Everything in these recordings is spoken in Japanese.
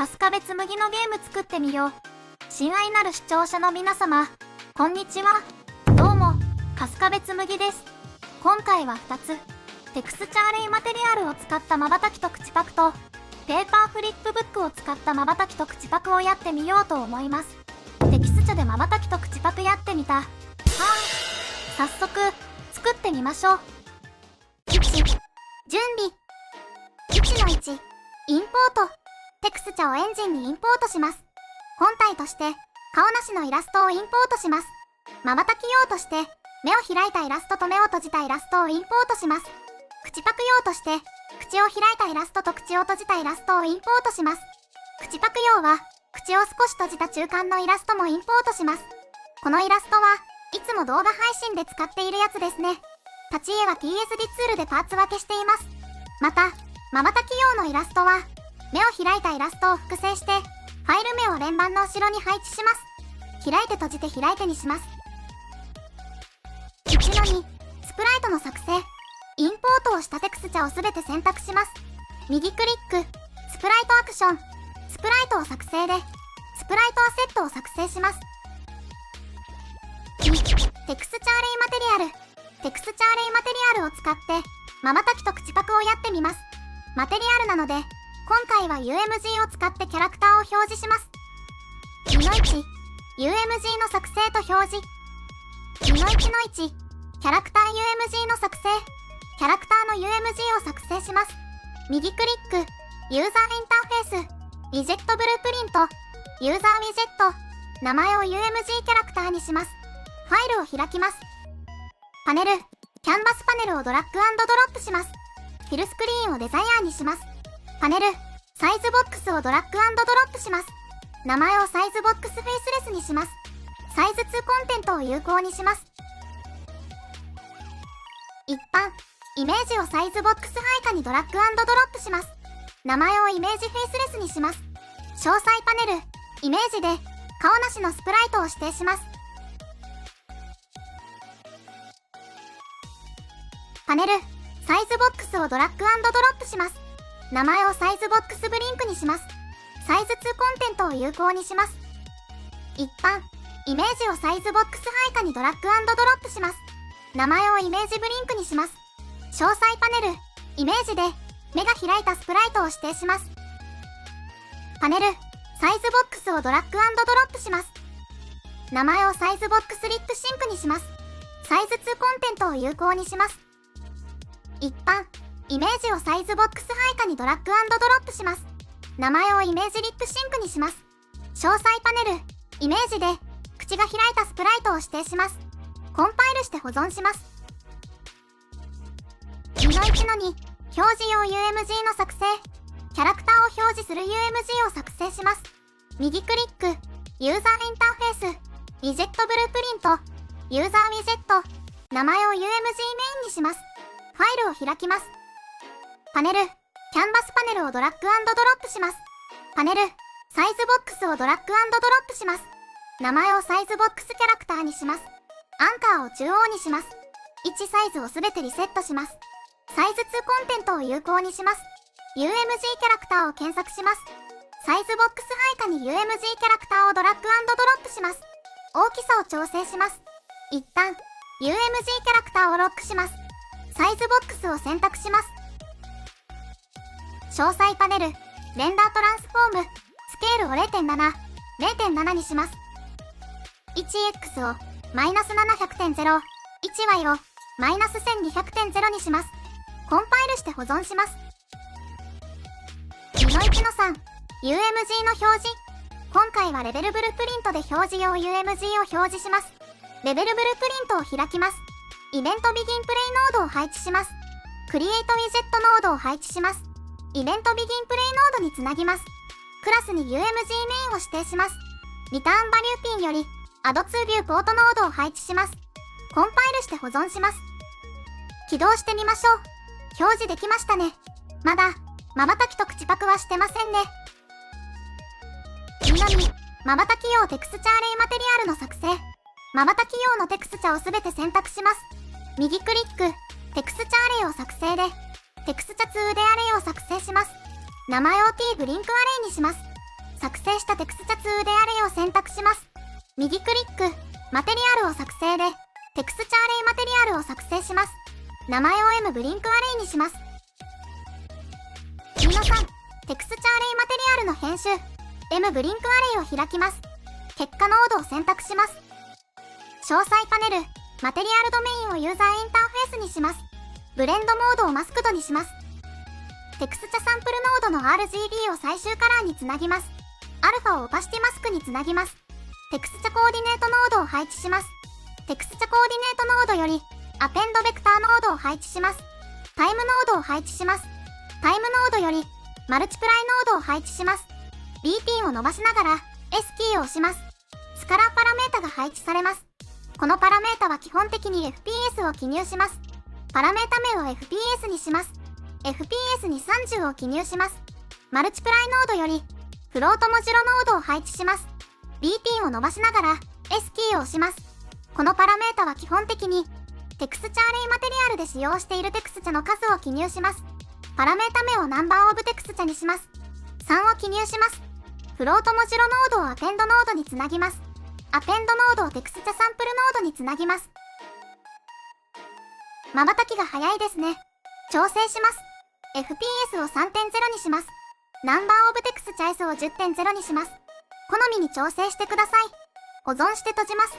春日部つむぎのゲーム作ってみよう。親愛なる視聴者の皆様、こんにちは。どうも、春日部つむぎです。今回は2つ、テクスチャーレイマテリアルを使った瞬きと口パクと、ペーパーフリップブックを使った瞬きと口パクをやってみようと思います。テキスチャで瞬きと口パクやってみた。早速、作ってみましょう。1、準備。1の1、インポート。テクスチャをエンジンにインポートします。本体として、顔なしのイラストをインポートします。瞬き用として、目を開いたイラストと目を閉じたイラストをインポートします。口パク用として、口を開いたイラストと口を閉じたイラストをインポートします。口パク用は、口を少し閉じた中間のイラストもインポートします。このイラストはいつも動画配信で使っているやつですね。立ち絵は TSD ツールでパーツ分けしています。また、瞬き用のイラストは、目を開いたイラストを複製して、ファイル名を連番の後ろに配置します。開いて閉じて開いてにします。1の2、スプライトの作成。インポートをしたテクスチャをすべて選択します。右クリック、スプライトアクション、スプライトを作成で、スプライトアセットを作成します。2、テクスチャーレイマテリアル。テクスチャーレイマテリアルを使って、瞬きと口パクをやってみます。マテリアルなので、今回は UMG を使ってキャラクターを表示します。2の1、UMG の作成と表示。2の1の1、キャラクター UMG の作成。キャラクターの UMG を作成します。右クリック、ユーザーインターフェース、ウィジェットブループリント、ユーザーウィジェット、名前を UMG キャラクターにします。ファイルを開きます。パネル、キャンバスパネルをドラッグ&ドロップします。フィルスクリーンをデザイアーにします。パネル、サイズボックスをドラッグ&ドロップします。名前をサイズボックスフェイスレスにします。サイズ2コンテントを有効にします。一般、イメージをサイズボックス配下にドラッグ&ドロップします。名前をイメージフェイスレスにします。詳細パネル、イメージで顔なしのスプライトを指定します。パネル、サイズボックスをドラッグ&ドロップします。名前をサイズボックスブリンクにします。サイズ2コンテントを有効にします。一般、イメージをサイズボックス配下にドラッグ&ドロップします。名前をイメージブリンクにします。詳細パネル、イメージで目が開いたスプライトを指定します。パネル、サイズボックスをドラッグ&ドロップします。名前をサイズボックスリップシンクにします。サイズ2コンテントを有効にします。一般、イメージをサイズボックス配下にドラッグ&ドロップします。名前をイメージリップシンクにします。詳細パネル、イメージで口が開いたスプライトを指定します。コンパイルして保存します。2の1の2、表示用 UMG の作成。キャラクターを表示する UMG を作成します。右クリック、ユーザーインターフェース、ウィジェットブループリント、ユーザーウィジェット、名前を UMG メインにします。ファイルを開きます。パネル、キャンバスパネルをドラッグ&ドロップします。パネル、サイズボックスをドラッグ&ドロップします。名前をサイズボックスキャラクターにします。アンカーを中央にします。1サイズをすべてリセットします。サイズ2コンテントを有効にします。UMG キャラクターを検索します。サイズボックス配下に UMG キャラクターをドラッグ&ドロップします。大きさを調整します。一旦、UMG キャラクターをロックします。サイズボックスを選択します。詳細パネル、レンダートランスフォーム、スケールを 0.7、0.7 にします。1x をマイナス700.0、1y をマイナス1200.0にします。コンパイルして保存します。2の1の3、UMG の表示。今回はレベルブルプリントで表示用 UMG を表示します。レベルブルプリントを開きます。イベントビギンプレイノードを配置します。クリエイトウィジェットノードを配置します。イベントビギンプレイノードにつなぎます。クラスに UMG メインを指定します。リターンバリューピンより Add2View ポートノードを配置します。コンパイルして保存します。起動してみましょう。表示できましたね。まだ、瞬きと口パクはしてませんね。2の2、瞬き用テクスチャーレイマテリアルの作成。瞬き用のテクスチャをすべて選択します。右クリック、テクスチャーレイを作成で、テクスチャ 2D アレイを作成します。名前を T ブリンクアレイにします。作成したテクスチャ 2D アレイを選択します。右クリック、マテリアルを作成で、テクスチャアレイマテリアルを作成します。名前を M ブリンクアレイにします。皆さん、テクスチャアレイマテリアルの編集、M ブリンクアレイを開きます。結果ノードを選択します。詳細パネル、マテリアルドメインをユーザーインターフェースにします。ブレンドモードをマスクドにします。テクスチャサンプルノードの RGB を最終カラーにつなぎます。アルファをオパシティマスクにつなぎます。テクスチャコーディネートノードを配置します。テクスチャコーディネートノードよりアペンドベクターノードを配置します。タイムノードを配置します。タイムノードよりマルチプライノードを配置します。BT を伸ばしながら S キーを押します。スカラーパラメータが配置されます。このパラメータは基本的に FPS を記入します。パラメータ名を FPS にします。FPS に30を記入します。マルチプライノードよりフロートモジュロノードを配置します。BT を伸ばしながら S キーを押します。このパラメータは基本的にテクスチャアレイマテリアルで使用しているテクスチャの数を記入します。パラメータ名をナンバーオブテクスチャにします。3を記入します。フロートモジュロノードをアペンドノードにつなぎます。アペンドノードをテクスチャサンプルノードにつなぎます。瞬きが速いですね。調整します。FPS を 3.0 にします。ナンバーオブテクスチャ S を 10.0 にします。好みに調整してください。保存して閉じます。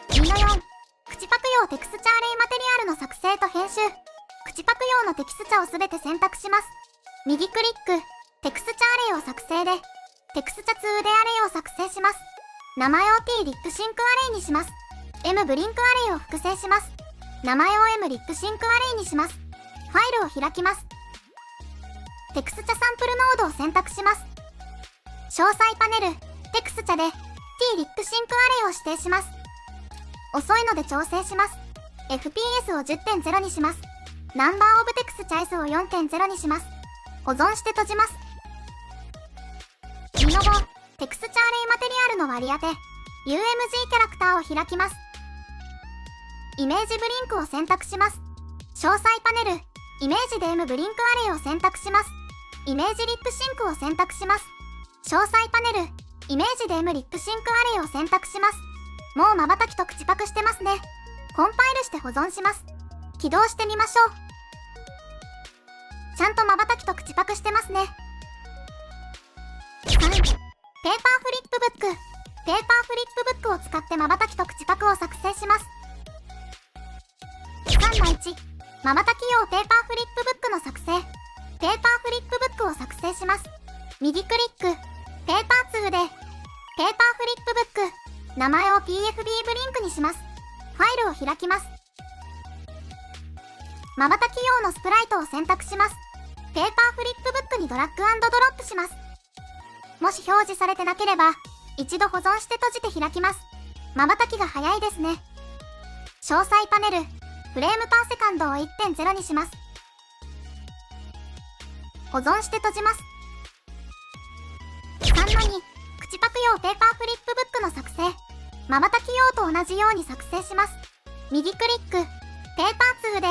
2の4、口パク用テクスチャアレイマテリアルの作成と編集。口パク用のテキスチャをすべて選択します。右クリック、テクスチャアレイを作成で、テクスチャ 2D アレイを作成します。名前を T リックシンクアレイにします。M ブリンクアレイを複製します。名前を M リックシンクアレイにします。ファイルを開きます。テクスチャサンプルノードを選択します。詳細パネル、テクスチャで T リックシンクアレイを指定します。遅いので調整します。FPS を 10.0 にします。ナンバーオブテクスチャ S を 4.0 にします。保存して閉じます。2の5、テクスチャアレイマテリアルの割り当て、UMG キャラクターを開きます。イメージブリンクを選択します。詳細パネル、イメージで M ブリンクアレイを選択します。イメージリップシンクを選択します。詳細パネル、イメージで M リップシンクアレイを選択します。もう瞬きと口パクしてますね。コンパイルして保存します。起動してみましょう。ちゃんと瞬きと口パクしてますね。3、ペーパーフリップブック。ペーパーフリップブックを使って瞬きと口パクを作成します。3の1、瞬き用ペーパーフリップブックの作成。ペーパーフリップブックを作成します。右クリック、ペーパー2で、ペーパーフリップブック。名前を PFB ブリンクにします。ファイルを開きます。瞬き用のスプライトを選択します。ペーパーフリップブックにドラッグ&ドロップします。もし表示されてなければ、一度保存して閉じて開きます。瞬きが早いですね。詳細パネル、フレームパーセカンドを 1.0 にします。保存して閉じます。3の2、口パク用ペーパーフリップブックの作成。瞬き用と同じように作成します。右クリック、ペーパー2で、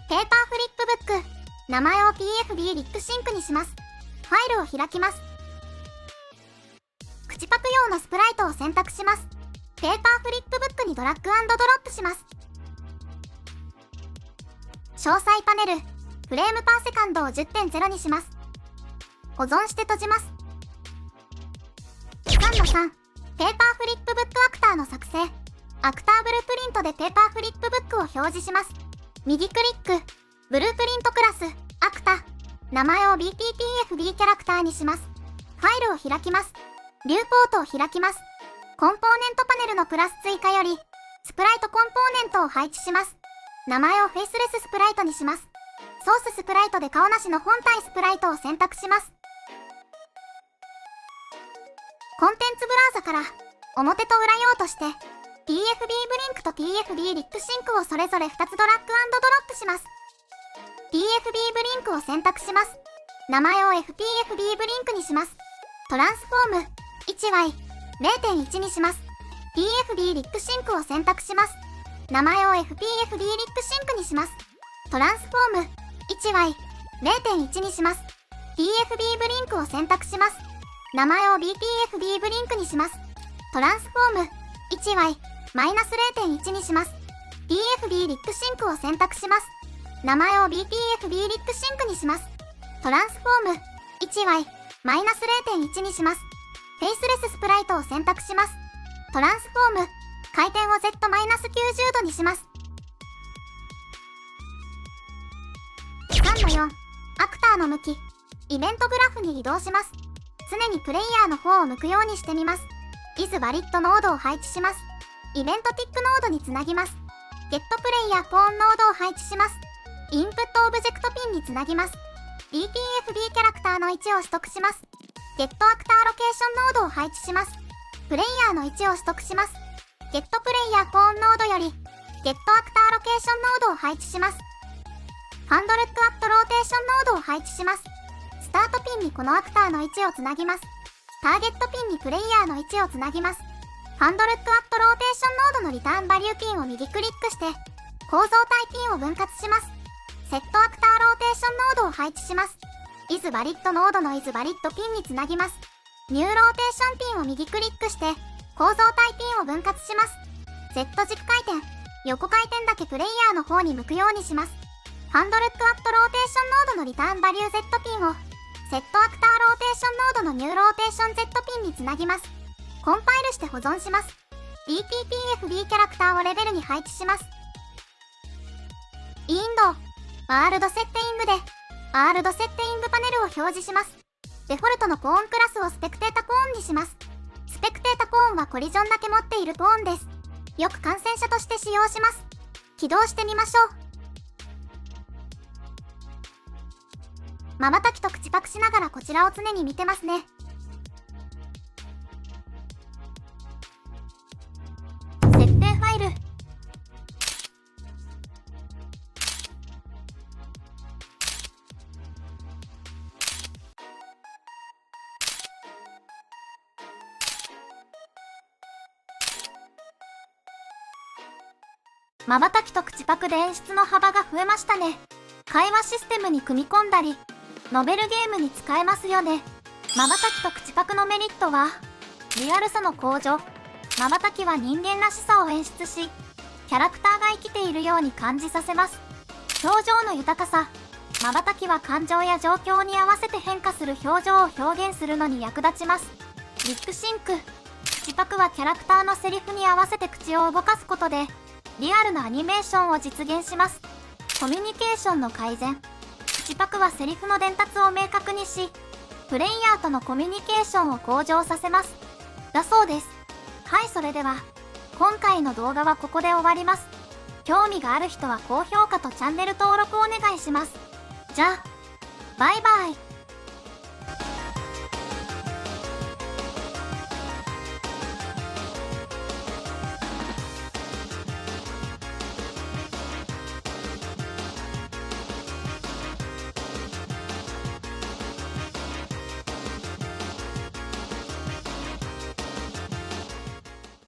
ペーパーフリップブック。名前を PFB リックシンクにします。ファイルを開きます。口パク用のスプライトを選択します。ペーパーフリップブックにドラッグ&ドロップします。詳細パネル、フレームパーセカンドを 10.0 にします。保存して閉じます。3の3、ペーパーフリップブックアクターの作成。アクターブループリントでペーパーフリップブックを表示します。右クリック、ブループリントクラス、アクタ。名前を BTTFB キャラクターにします。ファイルを開きます。ビューポートを開きます。コンポーネントパネルのクラス追加より、スプライトコンポーネントを配置します。名前をフェイスレススプライトにします。ソーススプライトで顔なしの本体スプライトを選択します。コンテンツブラウザから表と裏用として PFB ブリンクと PFB リップシンクをそれぞれ2つドラッグ&ドロップします。PFB ブリンクを選択します。名前を FPFB ブリンクにします。トランスフォーム 1Y0.1 にします。PFB リップシンクを選択します。名前を FPFB リップシンクにします。トランスフォーム 1Y0.1 にします。TFB ブリンクを選択します。名前を BTFB ブリンクにします。トランスフォーム 1Y-0.1 にします。TFB リックシンクを選択します。名前を BTFB リックシンクにします。トランスフォーム 1Y-0.1 にします。フェイスレススプライトを選択します。トランスフォーム回転を Z-90 度にします。3の4、アクターの向き、イベントグラフに移動します。常にプレイヤーの方を向くようにしてみます。is バリッドノードを配置します。イベントティックノードにつなぎます。ゲットプレイヤーポーンノードを配置します。インプットオブジェクトピンにつなぎます。BTFB キャラクターの位置を取得します。ゲットアクターロケーションノードを配置します。プレイヤーの位置を取得します。ゲットプレイヤーポーンノードよりゲットアクターロケーションノードを配置します。ファンドルックアットローテーションノードを配置します。スタートピンにこのアクターの位置をつなぎます。ターゲットピンにプレイヤーの位置をつなぎます。ファンドルックアットローテーションノードのリターンバリューピンを右クリックして構造体ピンを分割します。セットアクターローテーションノードを配置します。is バリッドノードの is バリッドピンにつなぎます。ニューローテーションピンを右クリックして構造体ピンを分割します。Z 軸回転、横回転だけプレイヤーの方に向くようにします。ファンドルックアットローテーションノードのリターンバリュー Z ピンをセットアクターローテーションノードのニューローテーション Z ピンにつなぎます。コンパイルして保存します。BTPFB キャラクターをレベルに配置します。インド、ワールドセッティングで、ワールドセッティングパネルを表示します。デフォルトのポーンクラスをスペクテータポーンにします。スペクテータポーンはコリジョンだけ持っているポーンです。よく感染者として使用します。起動してみましょう。瞬きと口パクしながらこちらを常に見てますね。設定ファイル。瞬きと口パクで演出の幅が増えましたね。会話システムに組み込んだり、ノベルゲームに使えますよね。瞬きと口パクのメリットは、リアルさの向上。瞬きは人間らしさを演出し、キャラクターが生きているように感じさせます。表情の豊かさ。瞬きは感情や状況に合わせて変化する表情を表現するのに役立ちます。リップシンク。口パクはキャラクターのセリフに合わせて口を動かすことで、リアルなアニメーションを実現します。コミュニケーションの改善。口パクはセリフの伝達を明確にし、プレイヤーとのコミュニケーションを向上させます。だそうです。はい、それでは、今回の動画はここで終わります。興味がある人は高評価とチャンネル登録お願いします。じゃあ、バイバイ。